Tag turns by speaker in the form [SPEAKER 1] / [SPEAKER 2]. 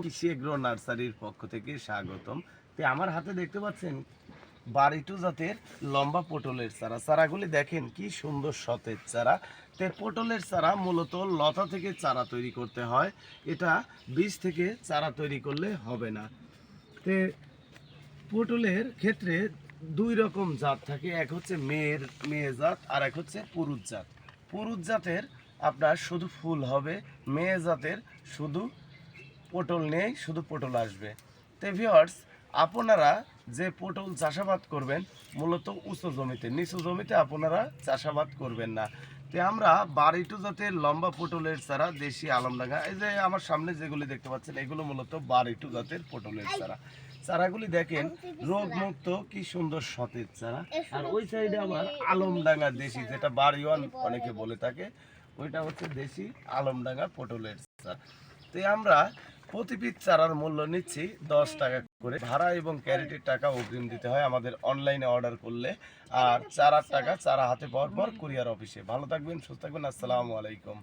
[SPEAKER 1] কৃষি এগ্রো নার্সারির পক্ষ থেকে স্বাগতম। তো আমার হাতে দেখতে পাচ্ছেন বাড়িটু জাতের লম্বা পটলের চারা। চারাগুলি দেখেন কি সুন্দর সতেজ চারা। তো পটলের চারা মূলত লতা থেকে চারা তৈরি করতে হয়, এটা বীজ থেকে চারা তৈরি করলে হবে না। তে পটলের ক্ষেত্রে দুই রকম জাত থাকে, এক হচ্ছে মেয়ে জাত আর এক হচ্ছে পুরুষ জাত। পুরুষ জাতের আপনার শুধু ফুল হবে, মেয়ে জাতের শুধু পটল নেই, শুধু পটল আসবে। তো ভিউয়ার্স, আপনারা যে পটল চাষাবাদ করবেন মূলত উঁচু জমিতে, নিচু জমিতে আপনারা চাষাবাদ করবেন না। তো আমরা বাড়িটু জাতের লম্বা পটলের চারা দেশি আলমডাঙ্গা, এই যে আমার সামনে যেগুলি দেখতে পাচ্ছেন এগুলো মূলত বাড়িটু জাতের পটলের চারা। চারাগুলি দেখেন রোগমুক্ত, কি সুন্দর সতেজ চারা। আর ওই সাইডে আবার আলমডাঙ্গা দেশি, যেটা বাড়িওয়ান অনেকে বলে থাকে, ওইটা হচ্ছে দেশি আলমডাঙ্গা পটলের চারা। তো আমরা প্রতি পিস চারার মূল্য নিচ্ছি 10 টাকা করে। ভাড়া এবং ক্যারেটের টাকা অগ্রিম দিতে হয় আমাদের অনলাইনে অর্ডার করলে। আর চারার টাকা চারা হাতে পাওয়ার পর কুরিয়ার অফিসে। ভালো থাকবেন, সুস্থ থাকবেন। আসসালামু আলাইকুম।